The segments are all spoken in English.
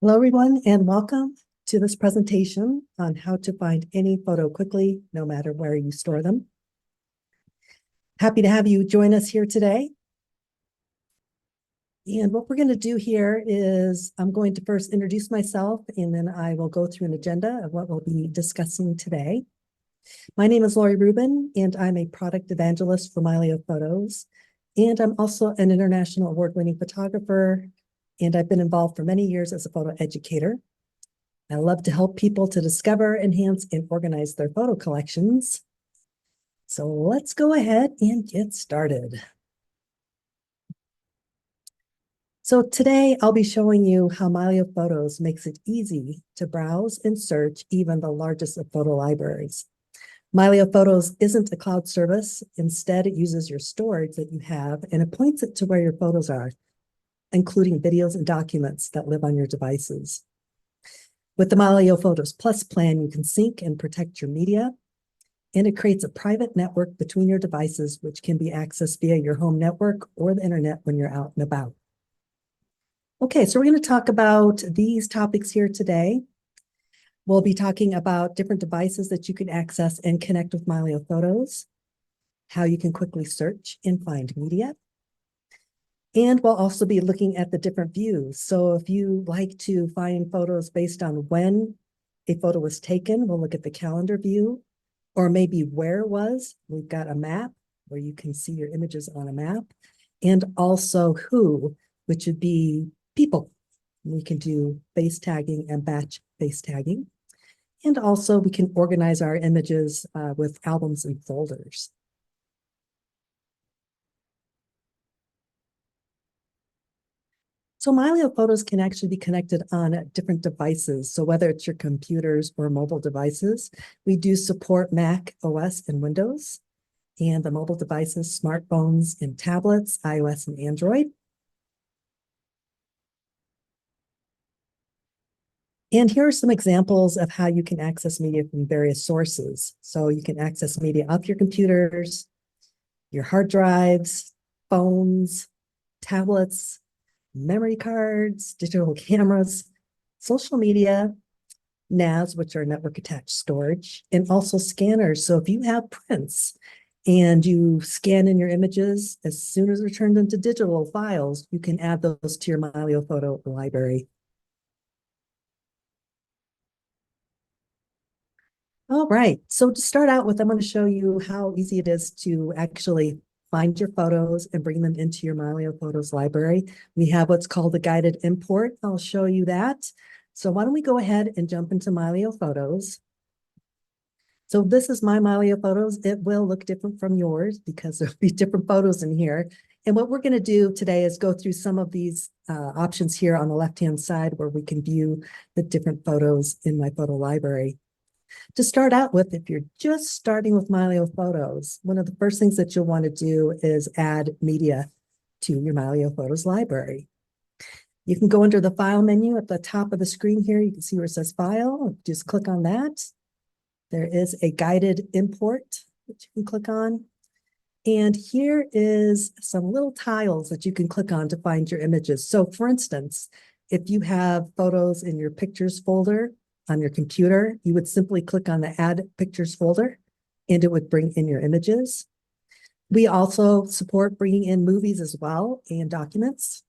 Hello, everyone, and welcome to this presentation on how to find any photo quickly, no matter where you store them. Happy to have you join us here today. And what we're going to do here is I'm going to first introduce myself, and then I will go through an agenda of what we'll be discussing today. My name is Laurie Rubin, and I'm a product evangelist for Mylio Photos. And I'm also an international award-winning photographer, and I've been involved for many years as a photo educator. I love to help people to discover, enhance, and organize their photo collections. So let's go ahead and get started. So today I'll be showing you how Mylio Photos makes it easy to browse and search even the largest of photo libraries. Mylio Photos isn't a cloud service. Instead, it uses your storage that you have and it points it to where your photos are, including videos and documents that live on your devices. With the Mylio Photos Plus plan, you can sync and protect your media, and it creates a private network between your devices, which can be accessed via your home network or the internet when you're out and about. Okay, so we're going to talk about these topics here today. We'll be talking about different devices that you can access and connect with Mylio Photos, how you can quickly search and find media. And we'll also be looking at the different views. So if you like to find photos based on when a photo was taken, we'll look at the calendar view, or maybe where it was. We've got a map where you can see your images on a map, and also who, which would be people. We can do face tagging and batch face tagging. And also we can organize our images with albums and folders. So Mylio Photos can actually be connected on different devices. So whether it's your computers or mobile devices, we do support Mac OS and Windows, and the mobile devices, smartphones and tablets, iOS and Android. And here are some examples of how you can access media from various sources. So you can access media off your computers, your hard drives, phones, tablets, memory cards, digital cameras, social media, NAS, which are network attached storage, and also scanners. So if you have prints and you scan in your images, as soon as they're turned into digital files, you can add those to your Mylio photo library. All right, so to start out with, I'm going to show you how easy it is to actually find your photos and bring them into your Mylio Photos library. We have what's called the guided import. I'll show you that. So why don't we go ahead and jump into Mylio Photos. So this is my Mylio Photos. It will look different from yours because there'll be different photos in here. And what we're going to do today is go through some of these options here on the left-hand side where we can view the different photos in my photo library. To start out with, if you're just starting with Mylio Photos, one of the first things that you'll want to do is add media to your Mylio Photos library. You can go under the File menu at the top of the screen here. You can see where it says File. Just click on that. There is a guided import that you can click on. And here is some little tiles that you can click on to find your images. So for instance, if you have photos in your Pictures folder, on your computer, you would simply click on the Add Pictures folder, and it would bring in your images. We also support bringing in movies as well and documents.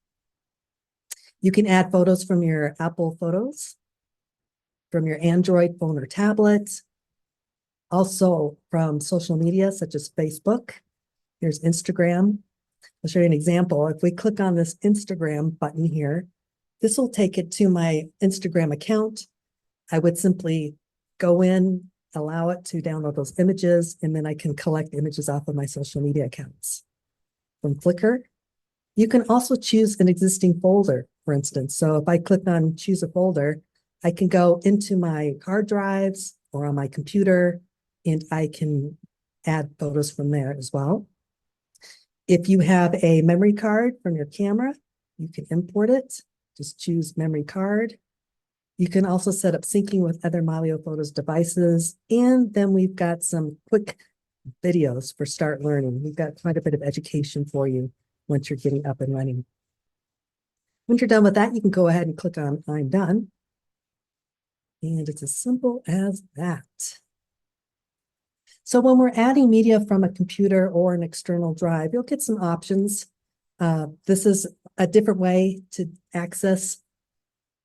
You can add photos from your Apple Photos, from your Android phone or tablet, also from social media such as Facebook. Here's Instagram. I'll show you an example. If we click on this Instagram button here, this will take it to my Instagram account. I would simply go in, allow it to download those images, and then I can collect images off of my social media accounts. From Flickr, you can also choose an existing folder, for instance. So if I click on choose a folder, I can go into my hard drives or on my computer, and I can add photos from there as well. If you have a memory card from your camera, you can import it. Just choose memory card. You can also set up syncing with other Mylio Photos devices. And then we've got some quick videos for start learning. We've got quite a bit of education for you once you're getting up and running. When you're done with that, you can go ahead and click on I'm done. And it's as simple as that. So when we're adding media from a computer or an external drive, you'll get some options. This is a different way to access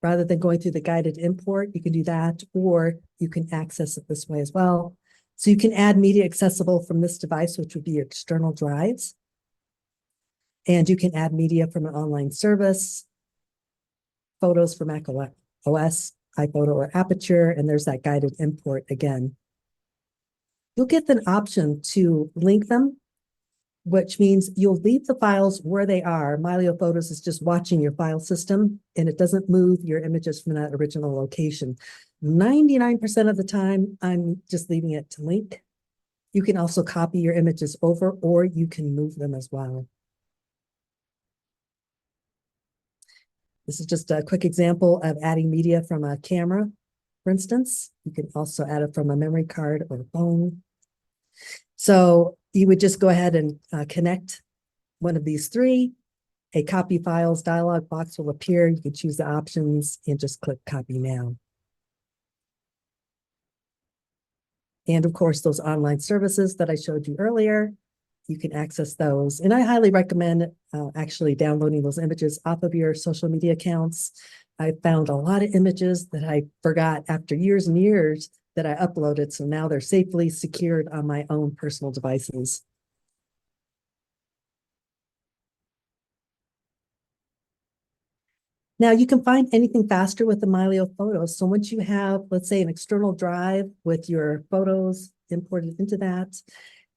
rather than going through the guided import. You can do that, or you can access it this way as well. So you can add media accessible from this device, which would be your external drives. And you can add media from an online service, photos from Mac OS, iPhoto, or Aperture, and there's that guided import again. You'll get an option to link them, which means you'll leave the files where they are. Mylio Photos is just watching your file system, and it doesn't move your images from that original location. 99% of the time, I'm just leaving it to link. You can also copy your images over, or you can move them as well. This is just a quick example of adding media from a camera, for instance. You can also add it from a memory card or a phone. So you would just go ahead and connect one of these three. A copy files dialog box will appear. You can choose the options and just click copy now. And of course, those online services that I showed you earlier, you can access those. And I highly recommend actually downloading those images off of your social media accounts. I found a lot of images that I forgot after years and years that I uploaded. So now they're safely secured on my own personal devices. Now you can find anything faster with the Mylio Photos. So once you have, let's say, an external drive with your photos imported into that,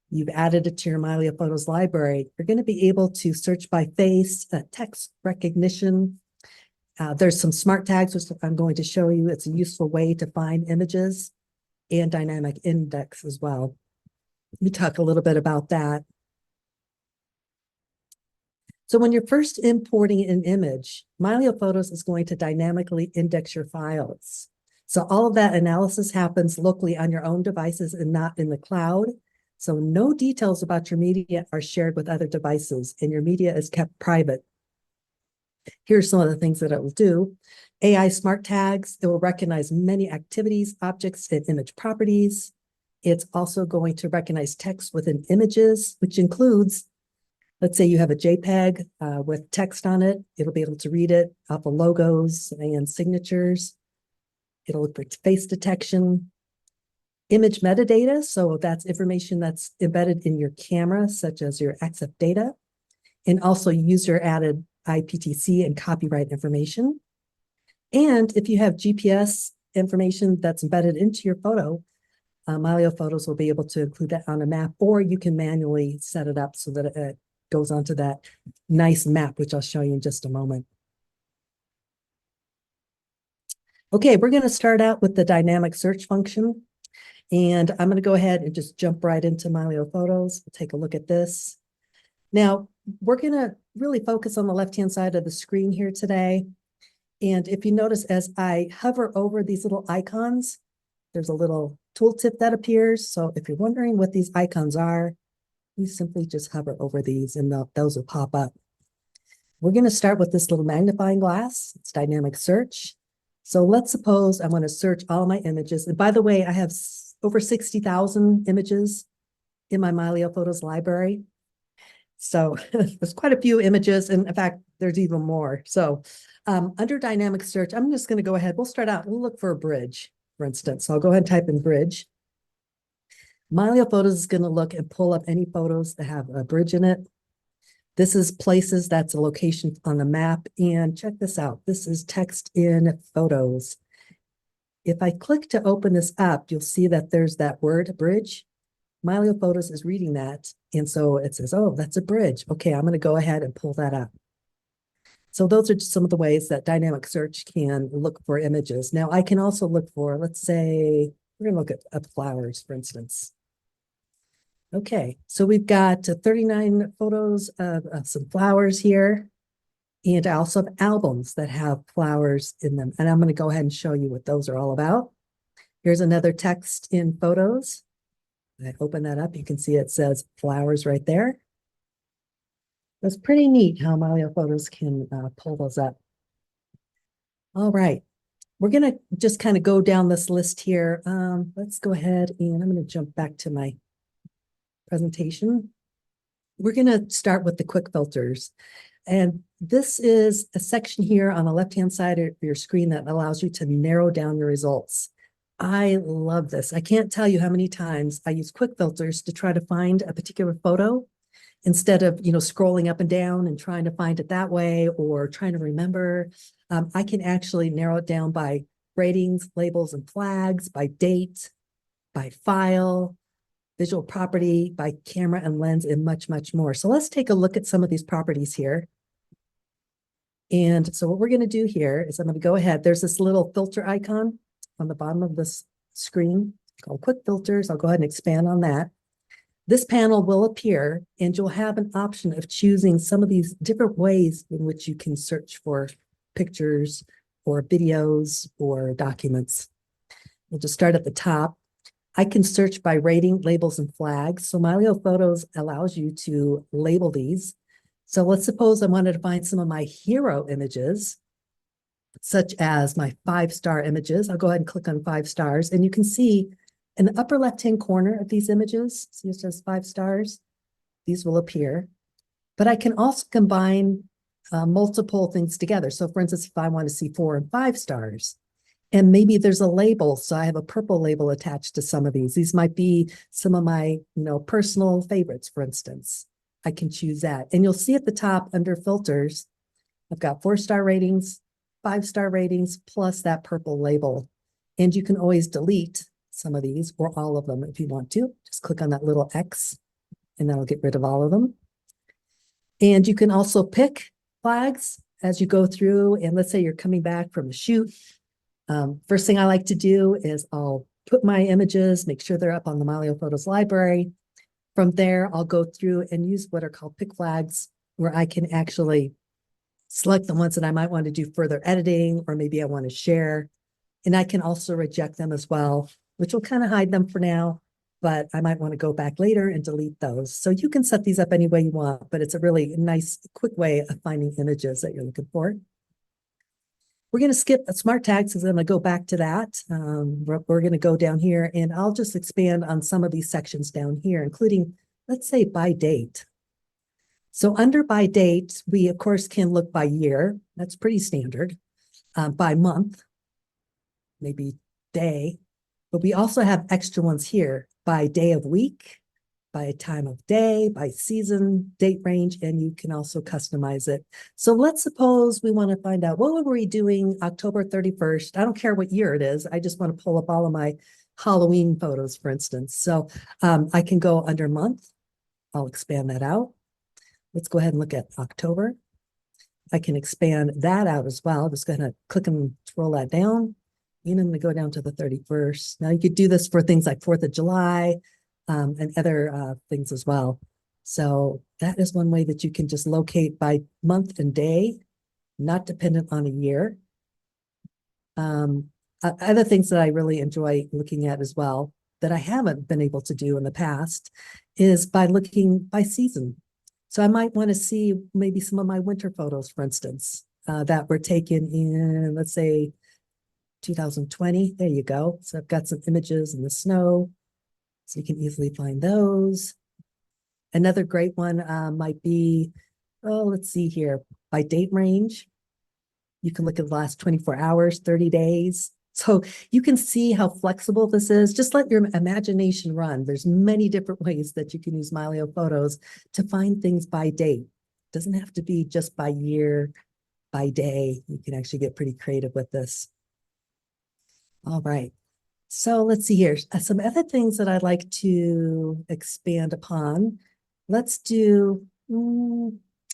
you've added it to your Mylio Photos library, you're going to be able to search by face, text recognition. There's some smart tags, which I'm going to show you. It's a useful way to find images, and dynamic index as well. Let me talk a little bit about that. So when you're first importing an image, Mylio Photos is going to dynamically index your files. So all of that analysis happens locally on your own devices and not in the cloud. So no details about your media are shared with other devices, and your media is kept private. Here's some of the things that it will do. AI smart tags, it will recognize many activities, objects, and image properties. It's also going to recognize text within images, which includes, let's say you have a JPEG with text on it. It'll be able to read it off of logos and signatures. It'll look for face detection. Image metadata, so that's information that's embedded in your camera, such as your EXIF data, and also user added IPTC and copyright information. And if you have GPS information that's embedded into your photo, Mylio Photos will be able to include that on a map, or you can manually set it up so that it goes onto that nice map, which I'll show you in just a moment. Okay, we're going to start out with the dynamic search function. And I'm going to go ahead and just jump right into Mylio Photos. We'll take a look at this. Now, we're going to really focus on the left-hand side of the screen here today. And if you notice, as I hover over these little icons, there's a little tooltip that appears. So if you're wondering what these icons are, you simply just hover over these and those will pop up. We're going to start with this little magnifying glass. It's dynamic search. So let's suppose I want to search all my images. And by the way, I have over 60,000 images in my Mylio Photos library. So there's quite a few images. And in fact, there's even more. So under dynamic search, I'm just going to go ahead. We'll start out. We'll look for a bridge, for instance. So I'll go ahead and type in bridge. Mylio Photos is going to look and pull up any photos that have a bridge in it. This is places, that's a location on the map. And check this out. This is text in photos. If I click to open this up, you'll see that there's that word bridge. Mylio Photos is reading that. And so it says, oh, that's a bridge. Okay, I'm going to go ahead and pull that up. So those are just some of the ways that dynamic search can look for images. Now I can also look for, let's say, we're going to look at flowers, for instance. Okay, so we've got 39 photos of some flowers here. And I also have albums that have flowers in them. And I'm going to go ahead and show you what those are all about. Here's another text in photos. I open that up, you can see it says flowers right there. That's pretty neat how Mylio Photos can pull those up. All right. We're going to just kind of go down this list here. Let's go ahead and I'm going to jump back to my presentation. We're going to start with the quick filters. And this is a section here on the left-hand side of your screen that allows you to narrow down your results. I love this. I can't tell you how many times I use quick filters to try to find a particular photo instead of, scrolling up and down and trying to find it that way or trying to remember. I can actually narrow it down by ratings, labels, and flags, by date, by file, visual property, by camera and lens, and much, much more. So let's take a look at some of these properties here. And so what we're going to do here is I'm going to go ahead. There's this little filter icon on the bottom of this screen called Quick Filters. I'll go ahead and expand on that. This panel will appear and you'll have an option of choosing some of these different ways in which you can search for pictures or videos or documents. We'll just start at the top. I can search by rating, labels, and flags. So Mylio Photos allows you to label these. So let's suppose I wanted to find some of my hero images, such as my 5-star images. I'll go ahead and click on 5 stars, and you can see in the upper left-hand corner of these images, see it says 5 stars, these will appear. But I can also combine multiple things together. So for instance, if I want to see 4 and 5 stars, and maybe there's a label, so I have a purple label attached to some of these. These might be some of my, personal favorites, for instance. I can choose that. And you'll see at the top under filters, I've got 4-star ratings, 5-star ratings, plus that purple label. And you can always delete some of these or all of them if you want to. Just click on that little X and that'll get rid of all of them. And you can also pick flags as you go through. And let's say you're coming back from a shoot. First thing I like to do is I'll put my images, make sure they're up on the Mylio Photos library. From there, I'll go through and use what are called pick flags, where I can actually select the ones that I might want to do further editing, or maybe I want to share. And I can also reject them as well, which will kind of hide them for now, but I might want to go back later and delete those. So you can set these up any way you want, but it's a really nice, quick way of finding images that you're looking for. We're going to skip smart tags because I'm going to go back to that. We're going to go down here and I'll just expand on some of these sections down here, including, let's say, by date. So under by date, we, of course, can look by year. That's pretty standard. By month, maybe day. But we also have extra ones here by day of week, by time of day, by season, date range, and you can also customize it. So let's suppose we want to find out what were we doing October 31st. I don't care what year it is. I just want to pull up all of my Halloween photos, for instance. So I can go under month. I'll expand that out. Let's go ahead and look at October. I can expand that out as well. Just going to click and scroll that down. And I'm going to go down to the 31st. Now you could do this for things like 4th of July, and other things as well. So that is one way that you can just locate by month and day, not dependent on a year. Other things that I really enjoy looking at as well that I haven't been able to do in the past is by looking by season. So I might want to see maybe some of my winter photos, for instance, that were taken in, let's say, 2020. There you go. So I've got some images in the snow. So you can easily find those. Another great one might be, let's see here, by date range. You can look at the last 24 hours, 30 days. So you can see how flexible this is. Just let your imagination run. There's many different ways that you can use Mylio Photos to find things by date. It doesn't have to be just by year, by day. You can actually get pretty creative with this. All right. So let's see here. Some other things that I'd like to expand upon. Let's do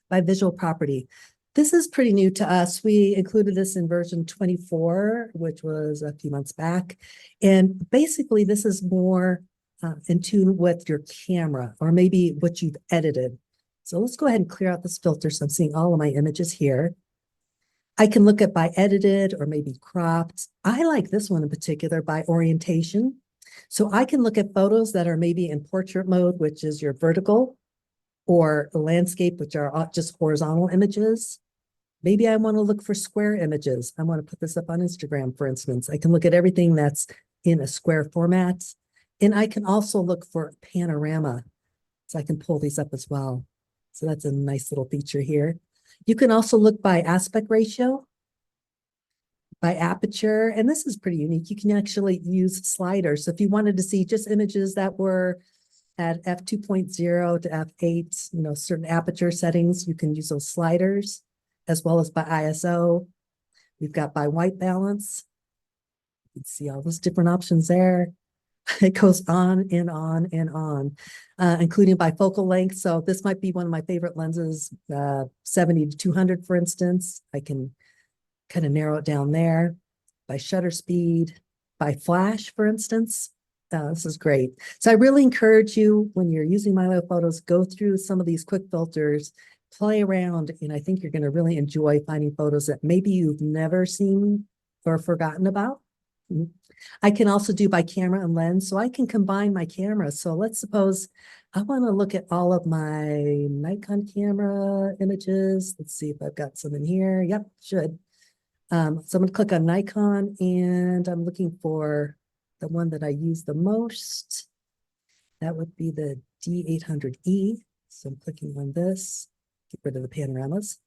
by visual property. This is pretty new to us. We included this in version 24, which was a few months back. And basically, this is more in tune with your camera or maybe what you've edited. So let's go ahead and clear out this filter. So I'm seeing all of my images here. I can look at by edited or maybe cropped. I like this one in particular by orientation. So I can look at photos that are maybe in portrait mode, which is your vertical, or landscape, which are just horizontal images. Maybe I want to look for square images. I want to put this up on Instagram, for instance. I can look at everything that's in a square format. And I can also look for panorama. So I can pull these up as well. So that's a nice little feature here. You can also look by aspect ratio, by aperture, and this is pretty unique. You can actually use sliders. So if you wanted to see just images that were at f2.0 to f8, certain aperture settings, you can use those sliders, as well as by ISO. We've got by white balance. You can see all those different options there. It goes on and on and on, including by focal length. So this might be one of my favorite lenses, 70 to 200, for instance. I can kind of narrow it down there. By shutter speed, by flash, for instance. This is great. So I really encourage you, when you're using Mylio Photos, go through some of these quick filters, play around, and I think you're going to really enjoy finding photos that maybe you've never seen or forgotten about. I can also do by camera and lens, so I can combine my cameras. So let's suppose I want to look at all of my Nikon camera images. Let's see if I've got some in here. Yep, should. So I'm going to click on Nikon, and I'm looking for the one that I use the most. That would be the D800E. So I'm clicking on this, get rid of the panoramas.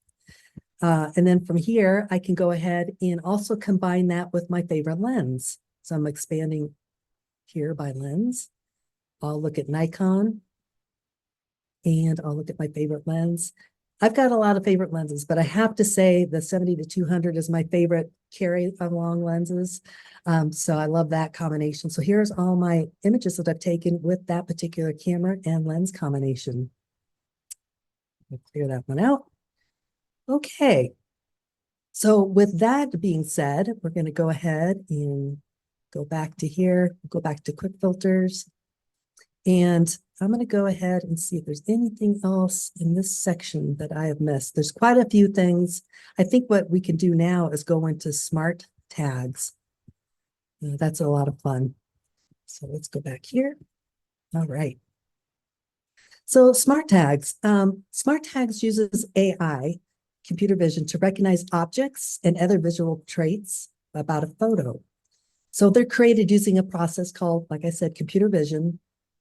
And then from here, I can go ahead and also combine that with my favorite lens. So I'm expanding here by lens. I'll look at Nikon, and I'll look at my favorite lens. I've got a lot of favorite lenses, but I have to say the 70 to 200 is my favorite carry along lenses. So I love that combination. So here's all my images that I've taken with that particular camera and lens combination. I'll clear that one out. Okay. So with that being said, we're going to go ahead and go back to here, go back to quick filters. And I'm going to go ahead and see if there's anything else in this section that I have missed. There's quite a few things. I think what we can do now is go into smart tags. That's a lot of fun. So let's go back here. All right. So smart tags. Smart tags uses AI, computer vision, to recognize objects and other visual traits about a photo. So they're created using a process called, like I said, computer vision,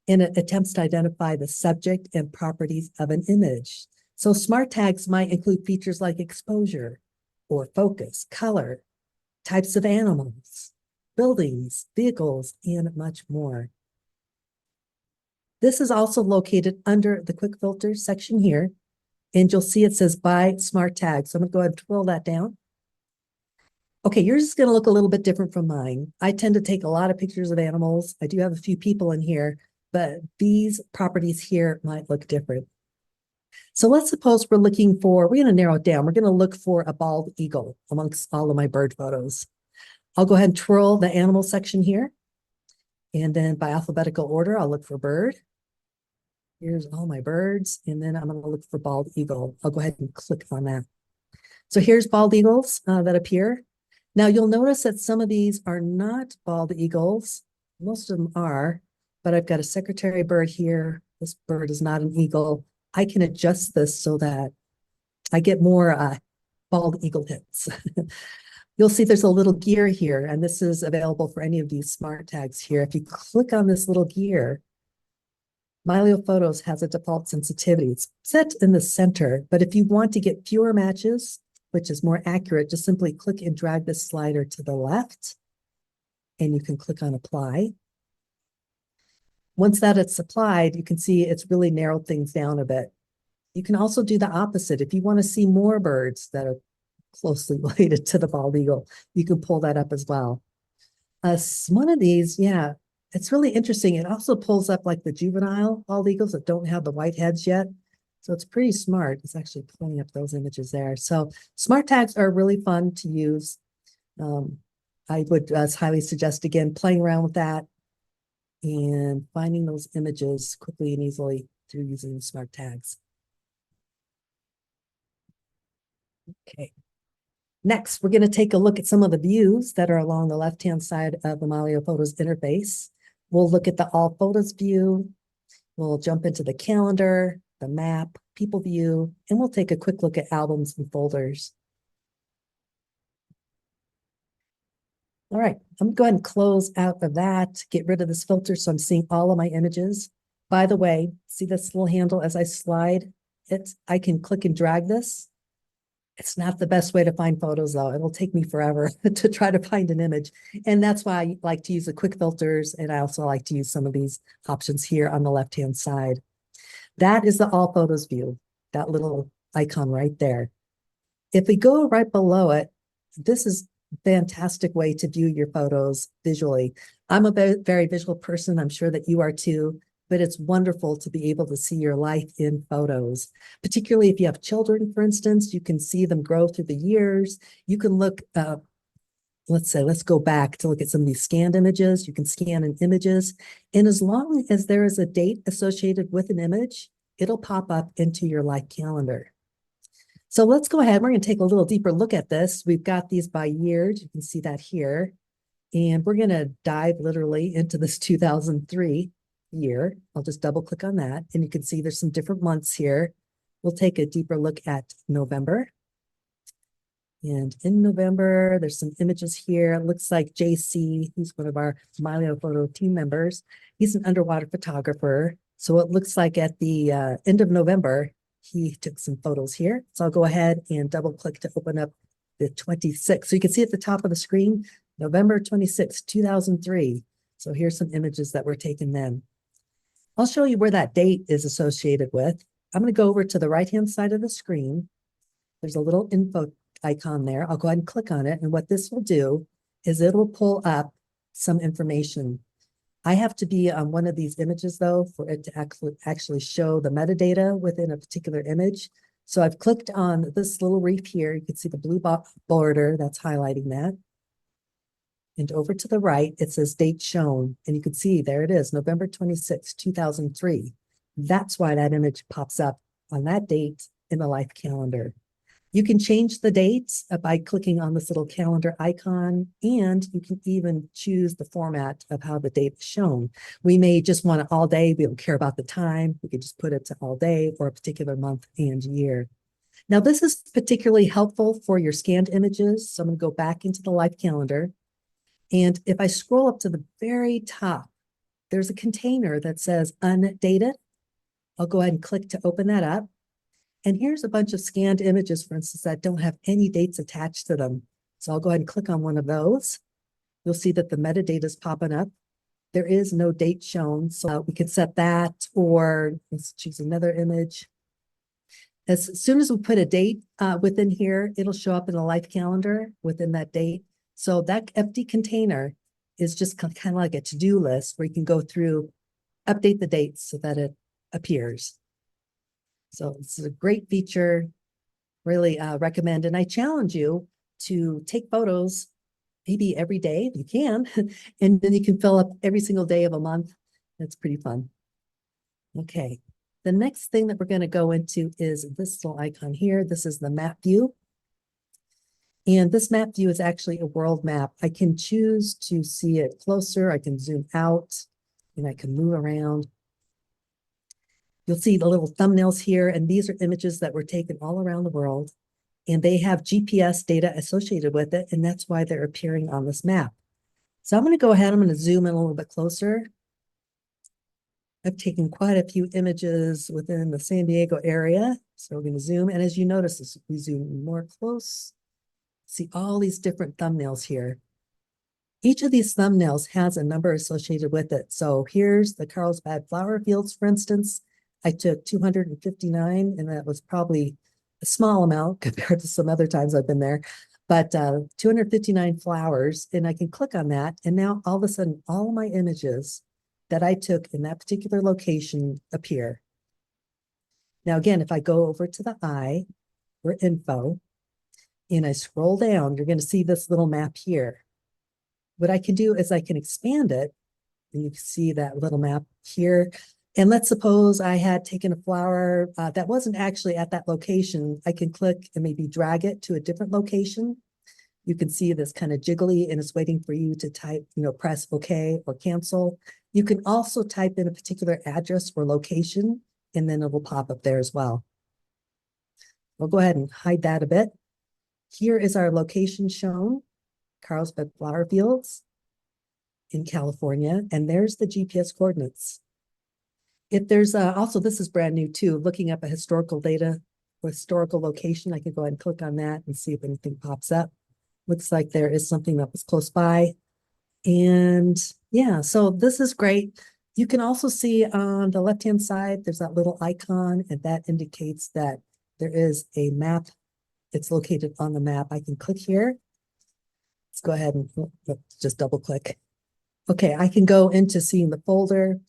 and it attempts to identify the subject and properties of an image. So smart tags might include features like exposure or focus, color, types of animals, buildings, vehicles, and much more. This is also located under the quick filters section here, and you'll see it says by smart tag. So I'm gonna go ahead and twirl that down. Okay, yours is gonna look a little bit different from mine. I tend to take a lot of pictures of animals. I do have a few people in here, but these properties here might look different. So let's suppose we're looking for, we're going to narrow it down. We're going to look for a bald eagle amongst all of my bird photos. I'll go ahead and twirl the animal section here. And then by alphabetical order, I'll look for bird. Here's all my birds. And then I'm going to look for bald eagle. I'll go ahead and click on that. So here's bald eagles that appear. Now you'll notice that some of these are not bald eagles. Most of them are, but I've got a secretary bird here. This bird is not an eagle. I can adjust this so that I get more bald eagle hits. You'll see there's a little gear here, and this is available for any of these smart tags here. If you click on this little gear, Mylio Photos has a default sensitivity. It's set in the center, but if you want to get fewer matches, which is more accurate, just simply click and drag this slider to the left, and you can click on apply. Once that it's applied, you can see it's really narrowed things down a bit. You can also do the opposite. If you want to see more birds that are closely related to the bald eagle, you can pull that up as well. One of these, yeah, it's really interesting. It also pulls up like the juvenile bald eagles that don't have the white heads yet. So it's pretty smart. It's actually pulling up those images there. So smart tags are really fun to use. I would highly suggest, again, playing around with that and finding those images quickly and easily through using smart tags. Okay. Next, we're going to take a look at some of the views that are along the left-hand side of the Mylio Photos interface. We'll look at the All Photos view. We'll jump into the calendar, the map, people view, and we'll take a quick look at albums and folders. All right, I'm gonna go ahead and close out of that, get rid of this filter so I'm seeing all of my images. By the way, see this little handle as I slide it? I can click and drag this. It's not the best way to find photos though. It'll take me forever to try to find an image. And that's why I like to use the quick filters. And I also like to use some of these options here on the left-hand side. That is the all photos view, that little icon right there. If we go right below it, this is a fantastic way to view your photos visually. I'm a very visual person. I'm sure that you are too, but it's wonderful to be able to see your life in photos. Particularly if you have children, for instance, you can see them grow through the years. You can look, let's go back to look at some of these scanned images. You can scan in images. And as long as there is a date associated with an image, it'll pop up into your life calendar. So let's go ahead. We're going to take a little deeper look at this. We've got these by years. You can see that here. And we're going to dive literally into this 2003 year. I'll just double click on that. And you can see there's some different months here. We'll take a deeper look at November. And in November, there's some images here. It looks like JC, he's one of our Mylio Photo team members. He's an underwater photographer. So it looks like at the end of November, he took some photos here. So I'll go ahead and double click to open up the 26th. So you can see at the top of the screen, November 26, 2003. So here's some images that were taken then. I'll show you where that date is associated with. I'm going to go over to the right-hand side of the screen. There's a little info icon there. I'll go ahead and click on it. And what this will do is it will pull up some information. I have to be on one of these images though, for it to actually show the metadata within a particular image. So I've clicked on this little reef here. You can see the blue border that's highlighting that. And over to the right, it says date shown. And you can see there it is, November 26, 2003. That's why that image pops up on that date in the life calendar. You can change the dates by clicking on this little calendar icon, and you can even choose the format of how the date is shown. We may just want it all day. We don't care about the time. We could just put it to all day or a particular month and year. Now, this is particularly helpful for your scanned images. So I'm going to go back into the life calendar. And if I scroll up to the very top, there's a container that says undated. I'll go ahead and click to open that up. And here's a bunch of scanned images, for instance, that don't have any dates attached to them. So I'll go ahead and click on one of those. You'll see that the metadata is popping up. There is no date shown, so we could set that, or let's choose another image. As soon as we put a date within here, it'll show up in the life calendar within that date. So that empty container is just kind of like a to-do list where you can go through, update the dates so that it appears. So this is a great feature, really recommend. And I challenge you to take photos maybe every day if you can, and then you can fill up every single day of a month. That's pretty fun. Okay, the next thing that we're going to go into is this little icon here. This is the map view. And this map view is actually a world map. I can choose to see it closer. I can zoom out and I can move around. You'll see the little thumbnails here, and these are images that were taken all around the world, and they have GPS data associated with it, and that's why they're appearing on this map. So I'm going to go ahead, I'm going to zoom in a little bit closer. I've taken quite a few images within the San Diego area, so we're going to zoom, and as you notice, as we zoom more close, see all these different thumbnails here. Each of these thumbnails has a number associated with it. So here's the Carlsbad flower fields, for instance. I took 259, and that was probably a small amount compared to some other times I've been there, but 259 flowers, and I can click on that, and now all of a sudden, all my images that I took in that particular location appear. Now, again, if I go over to the eye or info, and I scroll down, you're going to see this little map here. What I can do is I can expand it, and you can see that little map here. And let's suppose I had taken a flower that wasn't actually at that location. I can click and maybe drag it to a different location. You can see this kind of jiggly, and it's waiting for you to type, press OK or cancel. You can also type in a particular address or location, and then it will pop up there as well. I'll go ahead and hide that a bit. Here is our location shown. Carlsbad flower fields in California, and there's the GPS coordinates. If there's also, this is brand new too, looking up a historical data, historical location, I can go ahead and click on that and see if anything pops up. Looks like there is something that was close by. And yeah, so this is great. You can also see on the left-hand side, there's that little icon, and that indicates that there is a map. It's located on the map. I can click here. Let's go ahead and just double click. Okay, I can go into seeing the folder,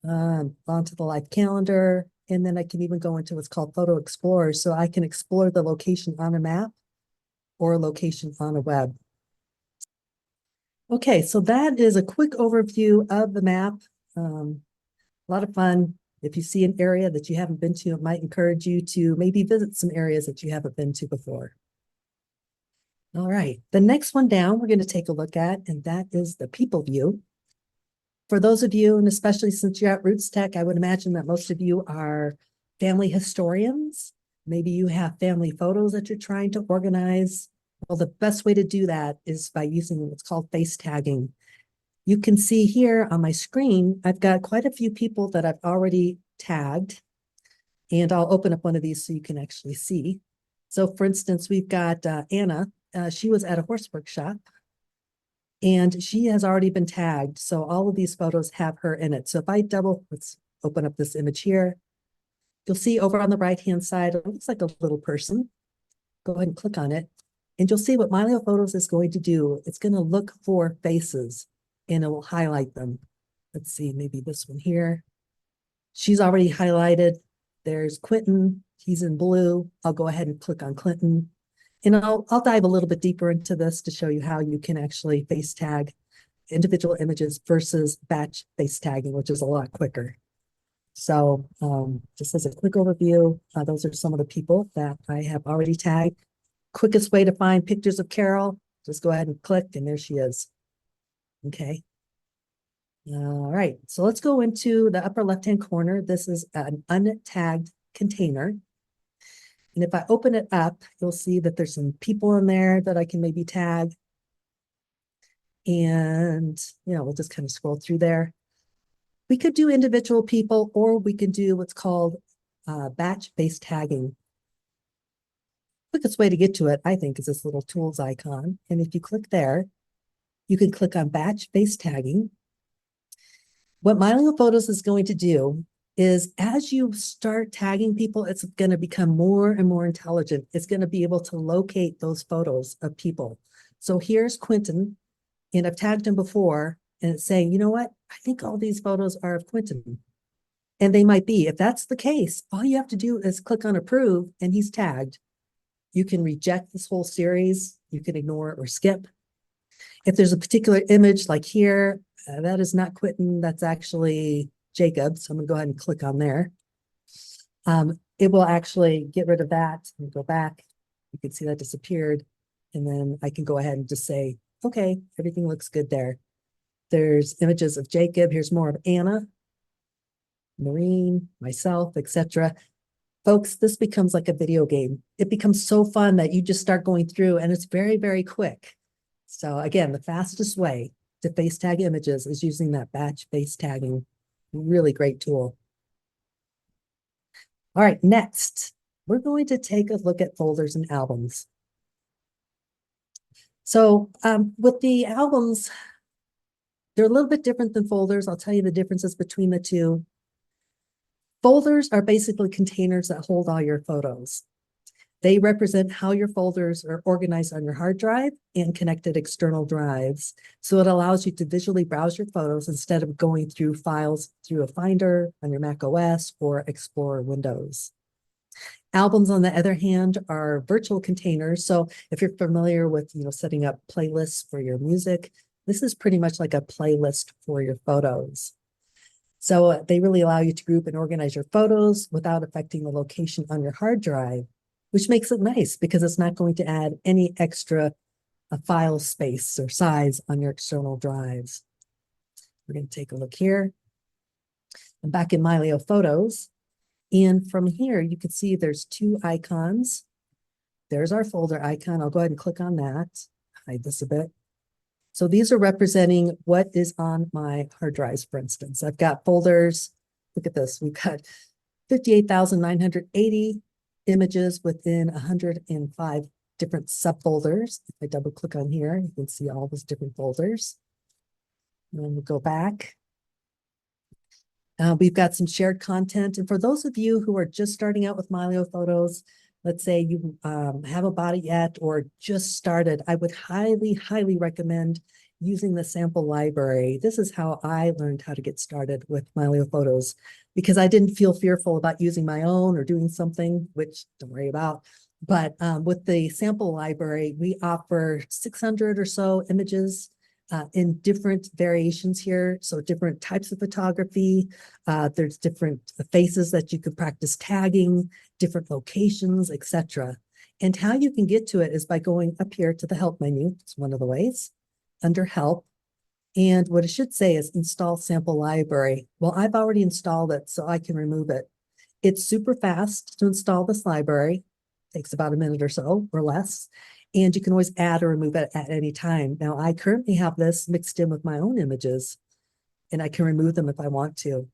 onto the live calendar, and then I can even go into what's called Photo Explorer, so I can explore the location on a map or a location on a web. Okay, so that is a quick overview of the map. A lot of fun. If you see an area that you haven't been to, it might encourage you to maybe visit some areas that you haven't been to before. All right, the next one down we're going to take a look at, and that is the people view. For those of you, and especially since you're at Roots Tech, I would imagine that most of you are family historians. Maybe you have family photos that you're trying to organize. Well, the best way to do that is by using what's called face tagging. You can see here on my screen, I've got quite a few people that I've already tagged, and I'll open up one of these so you can actually see. So for instance, we've got Anna. She was at a horse workshop, and she has already been tagged. So all of these photos have her in it. So if I let's open up this image here. You'll see over on the right-hand side, it looks like a little person. Go ahead and click on it. And you'll see what Mylio Photos is going to do. It's going to look for faces, and it will highlight them. Let's see, maybe this one here. She's already highlighted. There's Quentin. He's in blue. I'll go ahead and click on Clinton. And I'll dive a little bit deeper into this to show you how you can actually face tag individual images versus batch face tagging, which is a lot quicker. So just as a quick overview, those are some of the people that I have already tagged. Quickest way to find pictures of Carol, just go ahead and click, and there she is. Okay. All right, so let's go into the upper left-hand corner. This is an untagged container. And if I open it up, you'll see that there's some people in there that I can maybe tag. And, we'll just kind of scroll through there. We could do individual people, or we could do what's called batch-based tagging. Quickest way to get to it, I think, is this little tools icon. And if you click there, you can click on batch-based tagging. What Mylio Photos is going to do is, as you start tagging people, it's going to become more and more intelligent. It's going to be able to locate those photos of people. So here's Quentin, and I've tagged him before, and it's saying, you know what? I think all these photos are of Quentin. And they might be. If that's the case, all you have to do is click on approve, and he's tagged. You can reject this whole series. You can ignore or skip. If there's a particular image like here, that is not Quentin, that's actually Jacob. So I'm gonna go ahead and click on there. It will actually get rid of that and go back. You can see that disappeared. And then I can go ahead and just say, okay, everything looks good there. There's images of Jacob. Here's more of Anna, Maureen, myself, etc. Folks, this becomes like a video game. It becomes so fun that you just start going through, and it's very, very quick. So again, the fastest way to face tag images is using that batch face tagging. Really great tool. All right, next, we're going to take a look at folders and albums. So with the albums, they're a little bit different than folders. I'll tell you the differences between the two. Folders are basically containers that hold all your photos. They represent how your folders are organized on your hard drive and connected external drives. So it allows you to visually browse your photos instead of going through files through a Finder on your Mac OS or Explorer Windows. Albums, on the other hand, are virtual containers. So if you're familiar with, setting up playlists for your music, this is pretty much like a playlist for your photos. So they really allow you to group and organize your photos without affecting the location on your hard drive, which makes it nice because it's not going to add any extra file space or size on your external drives. We're going to take a look here. I'm back in Mylio Photos. And from here, you can see there's two icons. There's our folder icon. I'll go ahead and click on that. hide this a bit. So these are representing what is on my hard drives, for instance. I've got folders. Look at this. We've got 58,980 images within 105 different subfolders. If I double click on here, you can see all those different folders. And then we'll go back. We've got some shared content. And for those of you who are just starting out with Mylio Photos, let's say you haven't bought it yet or just started, I would highly, highly recommend using the sample library. This is how I learned how to get started with Mylio Photos because I didn't feel fearful about using my own or doing something, which don't worry about. But with the sample library, we offer 600 or so images in different variations here. So different types of photography. There's different faces that you could practice tagging, different locations, etc. And how you can get to it is by going up here to the help menu. It's one of the ways under help. And what it should say is install sample library. Well, I've already installed it, so I can remove it. It's super fast to install this library. Takes about a minute or so or less. And you can always add or remove it at any time. Now, I currently have this mixed in with my own images, and I can remove them if I want to.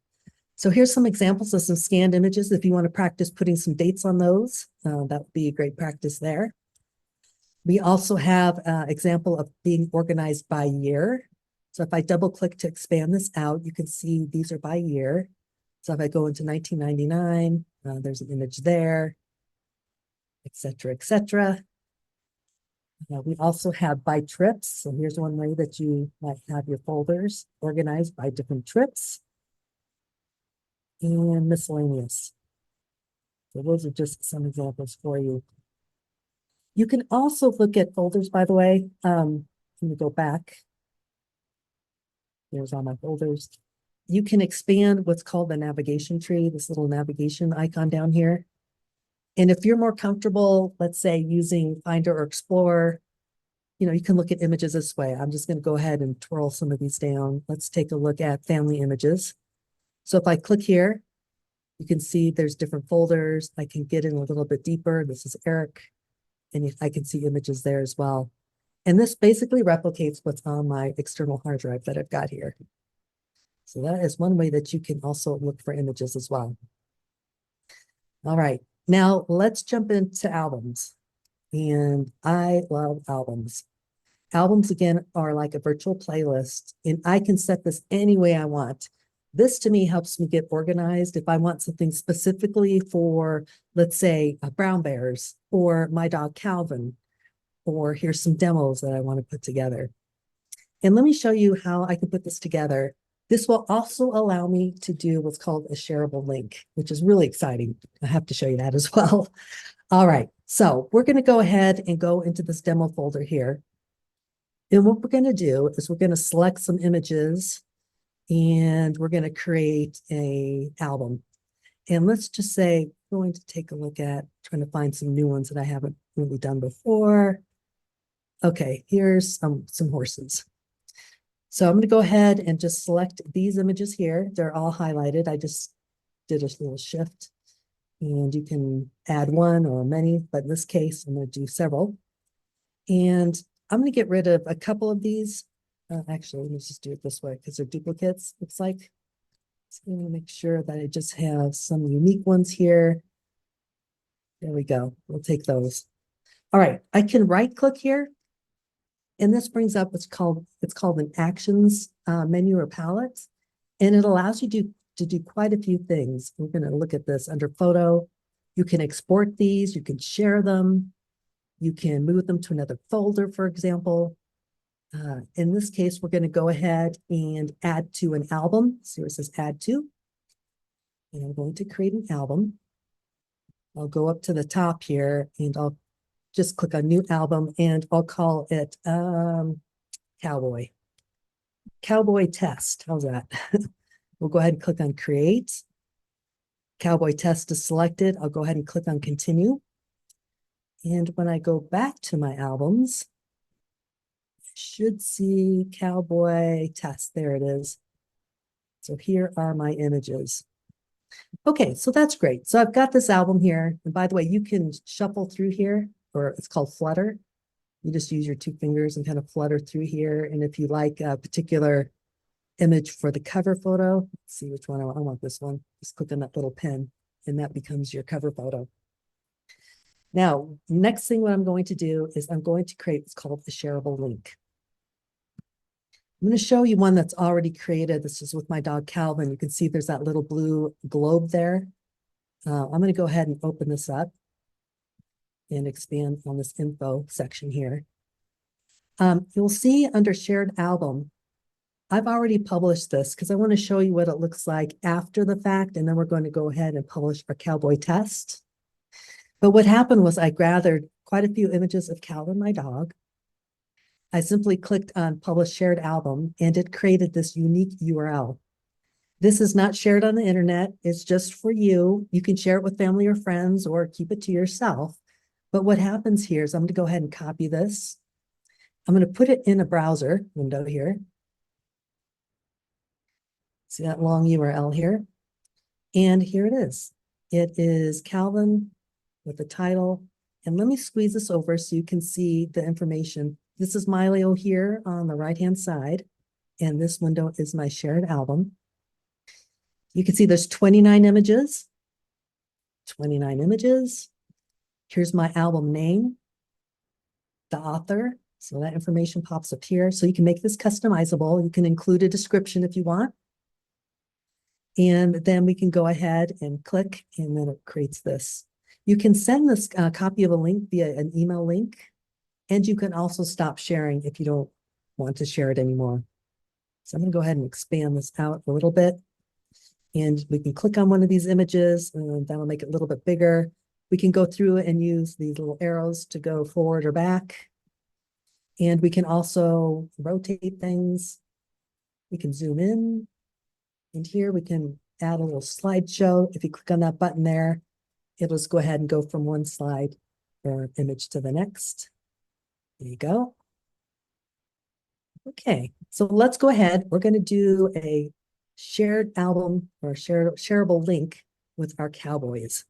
So here's some examples of some scanned images. If you want to practice putting some dates on those, that would be a great practice there. We also have an example of being organized by year. So if I double click to expand this out, you can see these are by year. So if I go into 1999, there's an image there, et cetera, et cetera. We also have by trips. So here's one way that you might have your folders organized by different trips and miscellaneous. So those are just some examples for you. You can also look at folders, by the way. Let me go back. Here's all my folders. You can expand what's called the navigation tree, this little navigation icon down here. And if you're more comfortable, let's say using Finder or Explorer, you can look at images this way. I'm just going to go ahead and twirl some of these down. Let's take a look at family images. So if I click here, you can see there's different folders. I can get in a little bit deeper. This is Eric, and I can see images there as well. And this basically replicates what's on my external hard drive that I've got here. So that is one way that you can also look for images as well. All right, now let's jump into albums. And I love albums. Albums, again, are like a virtual playlist, and I can set this any way I want. This, to me, helps me get organized. If I want something specifically for, let's say, brown bears or my dog Calvin, or here's some demos that I want to put together. And let me show you how I can put this together. This will also allow me to do what's called a shareable link, which is really exciting. I have to show you that as well. All right, so we're going to go ahead and go into this demo folder here. And what we're going to do is we're going to select some images and we're going to create an album. And let's just say we're going to take a look at trying to find some new ones that I haven't really done before. Okay, here's some horses. So I'm going to go ahead and just select these images here. They're all highlighted. I just did a little shift. And you can add one or many, but in this case, I'm going to do several. And I'm going to get rid of a couple of these. Actually, let me just do it this way because they're duplicates, looks like. So I'm going to make sure that I just have some unique ones here. There we go. We'll take those. All right, I can right click here. And this brings up it's called an actions menu or palette. And it allows you to do quite a few things. We're going to look at this under photo. You can export these, you can share them, you can move them to another folder, for example. In this case, we're going to go ahead and add to an album. So it says add to. And I'm going to create an album. I'll go up to the top here and I'll just click on new album and I'll call it Cowboy. Cowboy test. How's that? We'll go ahead and click on create. Cowboy test is selected. I'll go ahead and click on continue. And when I go back to my albums, I should see Cowboy test. There it is. So here are my images. Okay, so that's great. So I've got this album here. And by the way, you can shuffle through here, or it's called Flutter. You just use your two fingers and kind of flutter through here. And if you like a particular image for the cover photo, let's see which one I want this one. Just click on that little pen and that becomes your cover photo. Now, next thing what I'm going to do is I'm going to create what's called a shareable link. I'm going to show you one that's already created. This is with my dog Calvin. You can see there's that little blue globe there. I'm going to go ahead and open this up and expand on this info section here. You'll see under shared album, I've already published this because I want to show you what it looks like after the fact, and then we're going to go ahead and publish our cowboy test. But what happened was I gathered quite a few images of Calvin, my dog. I simply clicked on Publish Shared Album, and it created this unique URL. This is not shared on the internet. It's just for you. You can share it with family or friends or keep it to yourself. But what happens here is I'm going to go ahead and copy this. I'm going to put it in a browser window here. See that long URL here? And here it is. It is Calvin with the title. And let me squeeze this over so you can see the information. This is Mylio here on the right-hand side. And this window is my shared album. You can see there's 29 images. 29 images. Here's my album name, the author. So that information pops up here. So you can make this customizable. You can include a description if you want. And then we can go ahead and click, and then it creates this. You can send this copy of a link via an email link, and you can also stop sharing if you don't want to share it anymore. So I'm going to go ahead and expand this out a little bit. And we can click on one of these images, and that'll make it a little bit bigger. We can go through and use these little arrows to go forward or back. And we can also rotate things. We can zoom in. And here we can add a little slideshow. If you click on that button there, it'll just go ahead and go from one slide or image to the next. There you go. Okay, so let's go ahead. We're going to do a shared album or shareable link with our cowboys.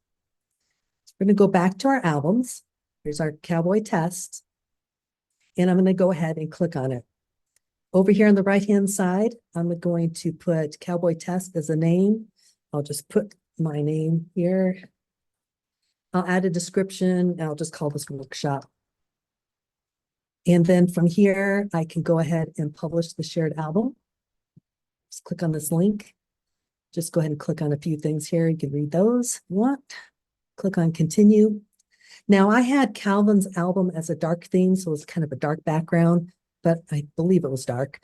So we're going to go back to our albums. Here's our cowboy test. And I'm going to go ahead and click on it. Over here on the right-hand side, I'm going to put Cowboy Test as a name. I'll just put my name here. I'll add a description, and I'll just call this workshop. And then from here, I can go ahead and publish the shared album. Just click on this link. Just go ahead and click on a few things here. You can read those if you want. Click on Continue. Now, I had Calvin's album as a dark theme, so it's kind of a dark background, but I believe it was dark.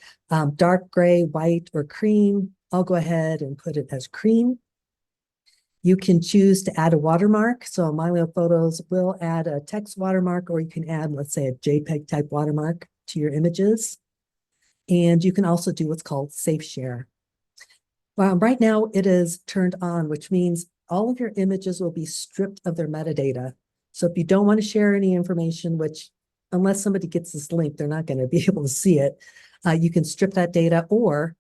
Dark gray, white, or cream. I'll go ahead and put it as cream. You can choose to add a watermark. So Mylio Photos will add a text watermark, or you can add, let's say, a JPEG type watermark to your images. And you can also do what's called Safe Share. Right now, it is turned on, which means all of your images will be stripped of their metadata. So if you don't want to share any information, which unless somebody gets this link, they're not going to be able to see it, you can strip that data, or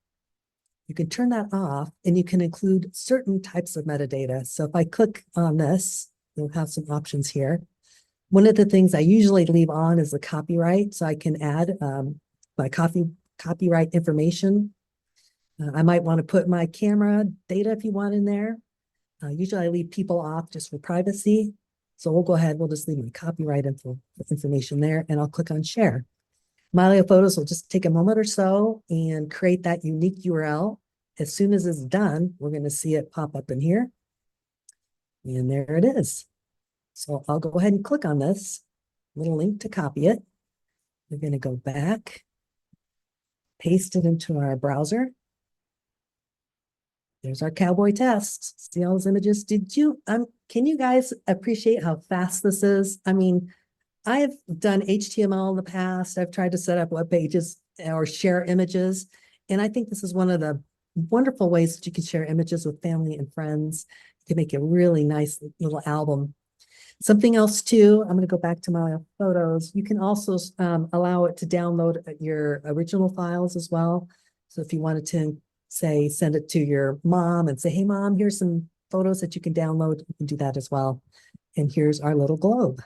you can turn that off and you can include certain types of metadata. So if I click on this, you'll have some options here. One of the things I usually leave on is the copyright. So I can add my copyright information. I might want to put my camera data if you want in there. Usually I leave people off just for privacy. So we'll go ahead, we'll just leave my copyright information there, and I'll click on share. Mylio Photos will just take a moment or so and create that unique URL. As soon as it's done, we're going to see it pop up in here. And there it is. So I'll go ahead and click on this little link to copy it. We're going to go back, paste it into our browser. There's our cowboy test. See all those images? Can you guys appreciate how fast this is? I mean, I've done HTML in the past. I've tried to set up web pages or share images. And I think this is one of the wonderful ways that you can share images with family and friends. You can make a really nice little album. Something else too, I'm going to go back to my photos. You can also allow it to download your original files as well. So if you wanted to, say, send it to your mom and say, hey, mom, here's some photos that you can download. You can do that as well. And here's our little globe.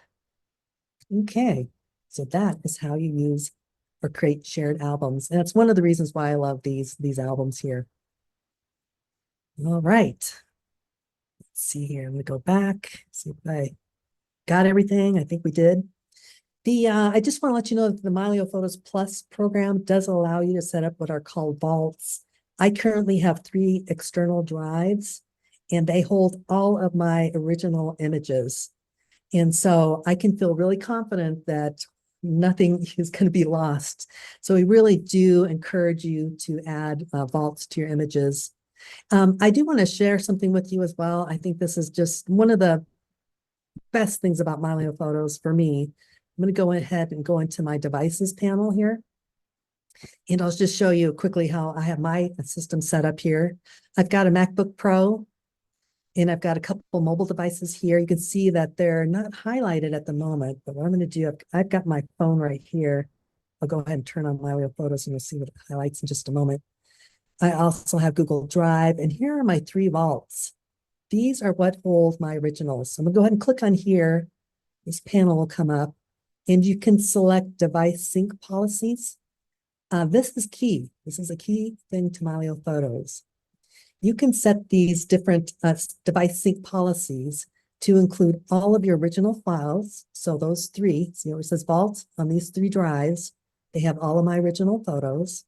Okay, So that is how you use or create shared albums. And that's one of the reasons why I love these albums here. All right. Let's see here. I'm going to go back, see if I got everything. I think we did. I just want to let you know that the Mylio Photos Plus program does allow you to set up what are called vaults. I currently have 3 external drives, and they hold all of my original images. And so I can feel really confident that nothing is going to be lost. So we really do encourage you to add vaults to your images. I do want to share something with you as well. I think this is just one of the best things about Mylio Photos for me. I'm going to go ahead and go into my devices panel here. And I'll just show you quickly how I have my system set up here. I've got a MacBook Pro, and I've got a couple mobile devices here. You can see that they're not highlighted at the moment, but what I'm going to do, I've got my phone right here. I'll go ahead and turn on Mylio Photos and you'll see what it highlights in just a moment. I also have Google Drive, and here are my 3 vaults. These are what hold my originals. So I'm going to go ahead and click on here. This panel will come up, and you can select device sync policies. This is key. This is a key thing to Mylio Photos. You can set these different device sync policies to include all of your original files. So those 3, see where it says vault on these 3 drives, they have all of my original photos.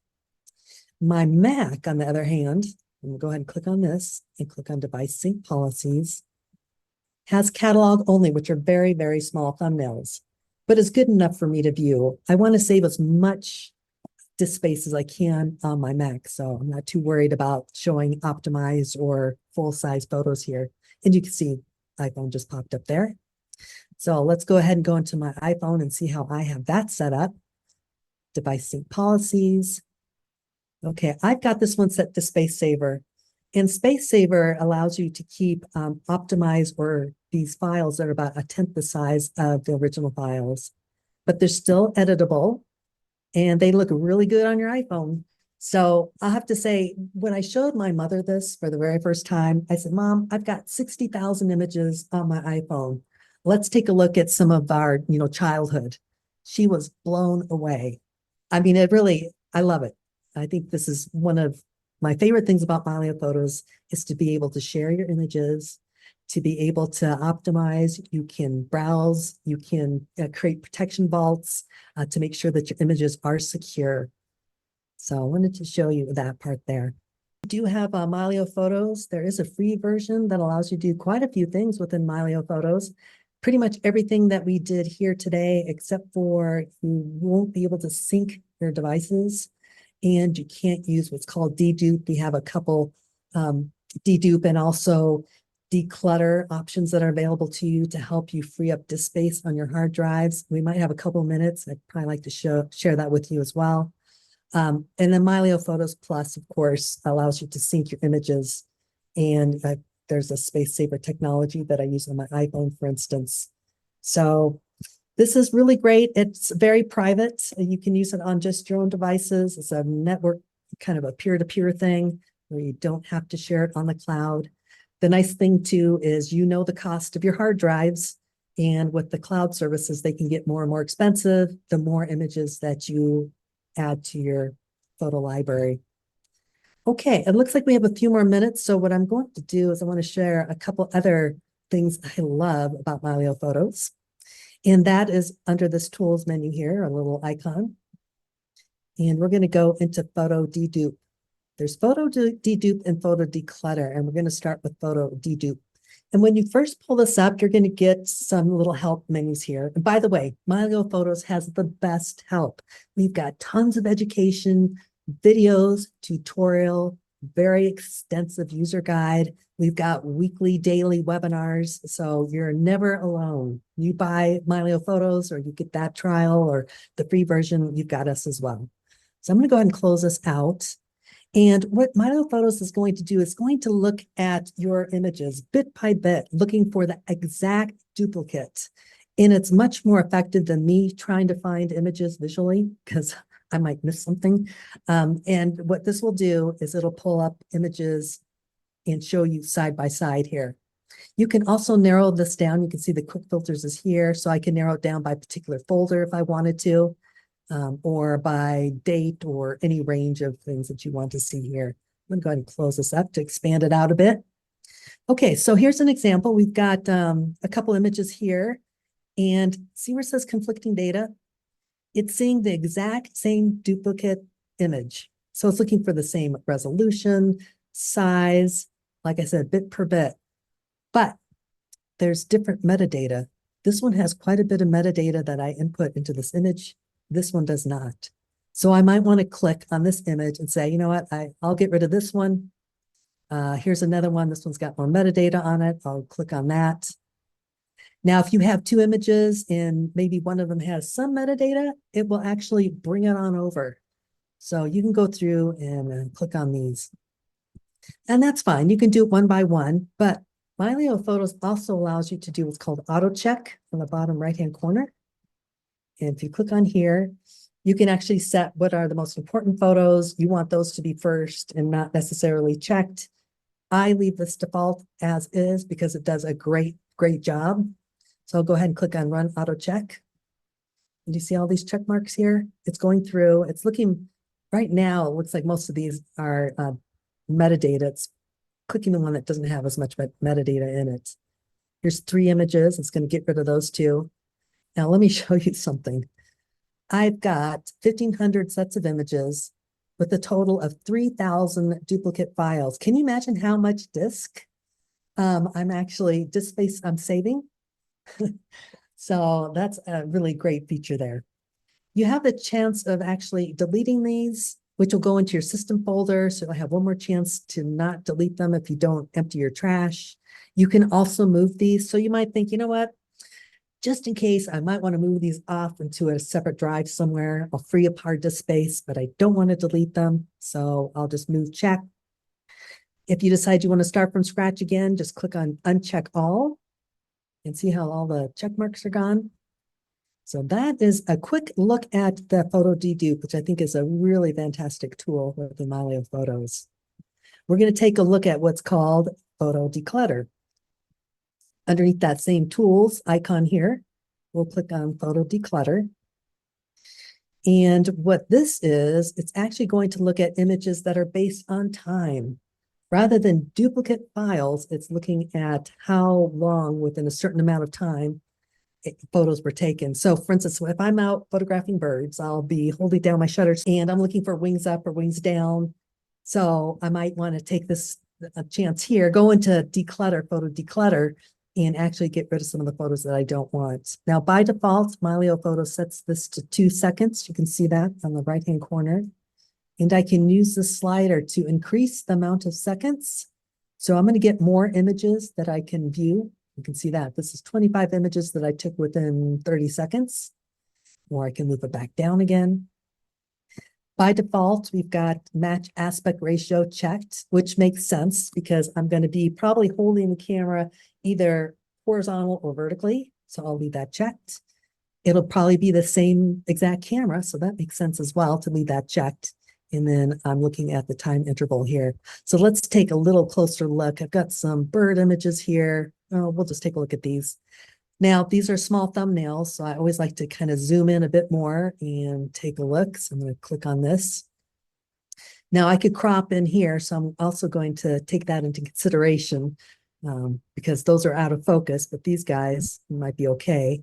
My Mac, on the other hand, I'm going to go ahead and click on this and click on device sync policies, has catalog only, which are very, very small thumbnails, but is good enough for me to view. I want to save as much disk space as I can on my Mac, so I'm not too worried about showing optimized or full-size photos here. And you can see iPhone just popped up there. So let's go ahead and go into my iPhone and see how I have that set up. Device sync policies. Okay, I've got this one set to Space Saver. And Space Saver allows you to keep optimized or these files that are about 1/10 the size of the original files, but they're still editable and they look really good on your iPhone. So I'll have to say, when I showed my mother this for the very first time, I said, Mom, I've got 60,000 images on my iPhone. Let's take a look at some of our, childhood. She was blown away. I mean, I love it. I think this is one of my favorite things about Mylio Photos is to be able to share your images, to be able to optimize. You can browse, you can create protection vaults to make sure that your images are secure. So I wanted to show you that part there. We do have Mylio Photos. There is a free version that allows you to do quite a few things within Mylio Photos. Pretty much everything that we did here today, except for you won't be able to sync your devices, and you can't use what's called DeDupe. We have a couple DeDupe and also DeClutter options that are available to you to help you free up disk space on your hard drives. We might have a couple minutes. I'd probably like to share that with you as well. And then Mylio Photos Plus, of course, allows you to sync your images. And there's a Space Saver technology that I use on my iPhone, for instance. So this is really great. It's very private. You can use it on just your own devices. It's a network, kind of a peer-to-peer thing where you don't have to share it on the cloud. The nice thing too is the cost of your hard drives, and with the cloud services, they can get more and more expensive the more images that you add to your photo library. Okay, it looks like we have a few more minutes. So what I'm going to do is I want to share a couple other things I love about Mylio Photos. And that is under this tools menu here, a little icon. And we're going to go into photo dedupe. There's photo dedupe and photo declutter, and we're going to start with photo dedupe. And when you first pull this up, you're going to get some little help menus here. And by the way, Mylio Photos has the best help. We've got tons of education, videos, tutorial, very extensive user guide. We've got weekly, daily webinars, so you're never alone. You buy Mylio Photos or you get that trial or the free version, you've got us as well. So I'm going to go ahead and close this out. And what Mylio Photos is going to do is going to look at your images bit by bit, looking for the exact duplicate. And it's much more effective than me trying to find images visually because I might miss something. And what this will do is it'll pull up images and show you side by side here. You can also narrow this down. You can see the QuickFilters is here, so I can narrow it down by particular folder if I wanted to, or by date or any range of things that you want to see here. I'm going to go ahead and close this up to expand it out a bit. Okay, so here's an example. We've got a couple images here, and see where it says conflicting data? It's seeing the exact same duplicate image. So it's looking for the same resolution, size, like I said, bit per bit. But there's different metadata. This one has quite a bit of metadata that I input into this image. This one does not. So I might want to click on this image and say, you know what, I'll get rid of this one. Here's another one. This one's got more metadata on it. I'll click on that. Now, if you have two images and maybe one of them has some metadata, it will actually bring it on over. So you can go through and click on these. And that's fine. You can do it one by one, but Mylio Photos also allows you to do what's called auto check on the bottom right-hand corner. And if you click on here, you can actually set what are the most important photos. You want those to be first and not necessarily checked. I leave this default as is because it does a great job. So I'll go ahead and click on Run Auto Check. And you see all these check marks here? It's going through. It's looking, right now, it looks like most of these are metadata. It's clicking the one that doesn't have as much metadata in it. Here's 3 images. It's going to get rid of those 2. Now, let me show you something. I've got 1,500 sets of images with a total of 3,000 duplicate files. Can you imagine how much disk disk space I'm saving? So that's a really great feature there. You have the chance of actually deleting these, which will go into your system folder. So you'll have one more chance to not delete them if you don't empty your trash. You can also move these. So you might think, you know what? Just in case, I might want to move these off into a separate drive somewhere. I'll free up hard disk space, but I don't want to delete them. So I'll just move check. If you decide you want to start from scratch again, just click on uncheck all and see how all the check marks are gone. So that is a quick look at the photo DeDupe, which I think is a really fantastic tool with the Mylio Photos. We're going to take a look at what's called photo DeClutter. Underneath that same tools icon here, we'll click on photo DeClutter. And what this is, it's actually going to look at images that are based on time. Rather than duplicate files, it's looking at how long within a certain amount of time photos were taken. So for instance, if I'm out photographing birds, I'll be holding down my shutters and I'm looking for wings up or wings down. So I might want to take this chance here, go into DeClutter, photo DeClutter, and actually get rid of some of the photos that I don't want. Now, by default, Mylio Photos sets this to 2 seconds. You can see that on the right-hand corner. And I can use the slider to increase the amount of seconds. So I'm going to get more images that I can view. You can see that. This is 25 images that I took within 30 seconds. Or I can move it back down again. By default, we've got match aspect ratio checked, which makes sense because I'm going to be probably holding the camera either horizontal or vertically. So I'll leave that checked. It'll probably be the same exact camera. So that makes sense as well to leave that checked. And then I'm looking at the time interval here. So let's take a little closer look. I've got some bird images here. Oh, we'll just take a look at these. Now, these are small thumbnails, so I always like to kind of zoom in a bit more and take a look. So I'm going to click on this. Now, I could crop in here, so I'm also going to take that into consideration because those are out of focus, but these guys might be okay.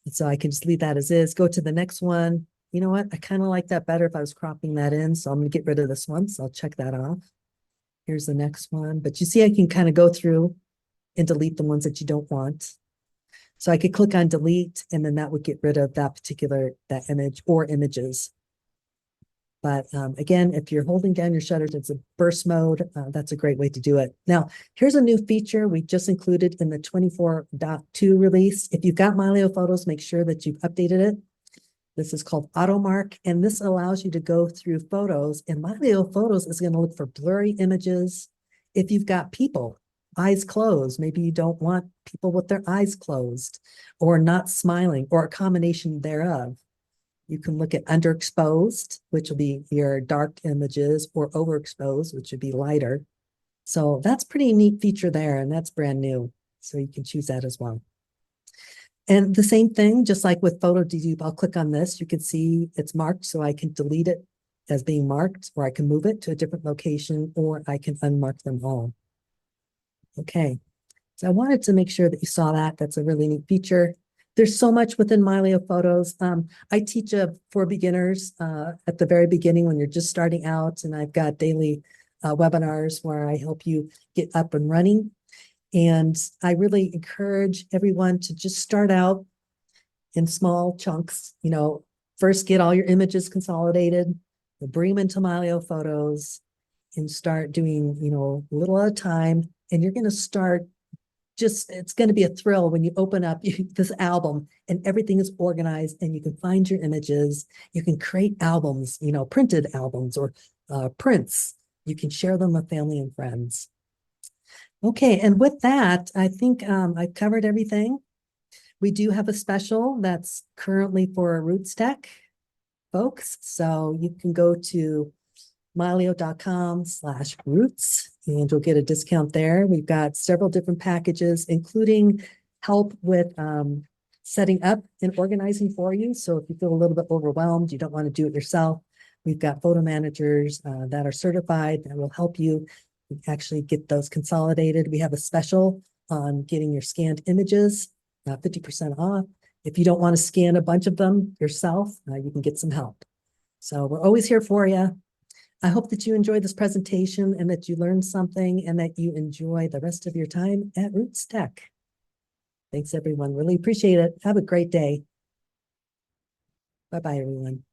And so I can just leave that as is, go to the next one. You know what? I kind of like that better if I was cropping that in, so I'm going to get rid of this one, so I'll check that off. Here's the next one, but you see I can kind of go through and delete the ones that you don't want. So I could click on delete, and then that would get rid of that image or images. But again, if you're holding down your shutters, it's a burst mode. That's a great way to do it. Now, here's a new feature we just included in the 24.2 release. If you've got Mylio Photos, make sure that you've updated it. This is called AutoMark, and this allows you to go through photos, and Mylio Photos is going to look for blurry images. If you've got people, eyes closed, maybe you don't want people with their eyes closed or not smiling or a combination thereof. You can look at underexposed, which will be your dark images, or overexposed, which would be lighter. So that's pretty neat feature there, and that's brand new. So you can choose that as well. And the same thing, just like with Photo DeDupe, I'll click on this. You can see it's marked, so I can delete it as being marked, or I can move it to a different location, or I can unmark them all. Okay, so I wanted to make sure that you saw that. That's a really neat feature. There's so much within Mylio Photos. I teach for beginners at the very beginning when you're just starting out, and I've got daily webinars where I help you get up and running. And I really encourage everyone to just start out in small chunks. First get all your images consolidated, bring them into Mylio Photos, and start doing, a little at a time. And you're going to start it's going to be a thrill when you open up this album and everything is organized and you can find your images. You can create albums, printed albums or prints. You can share them with family and friends. Okay, and with that, I think I've covered everything. We do have a special that's currently for Roots Tech folks. So you can go to mylio.com/roots and you'll get a discount there. We've got several different packages, including help with setting up and organizing for you. So if you feel a little bit overwhelmed, you don't want to do it yourself, we've got photo managers that are certified that will help you actually get those consolidated. We have a special on getting your scanned images, 50% off. If you don't want to scan a bunch of them yourself, you can get some help. So we're always here for you. I hope that you enjoyed this presentation and that you learned something and that you enjoy the rest of your time at Roots Tech. Thanks, everyone. Really appreciate it. Have a great day. Bye-bye, everyone.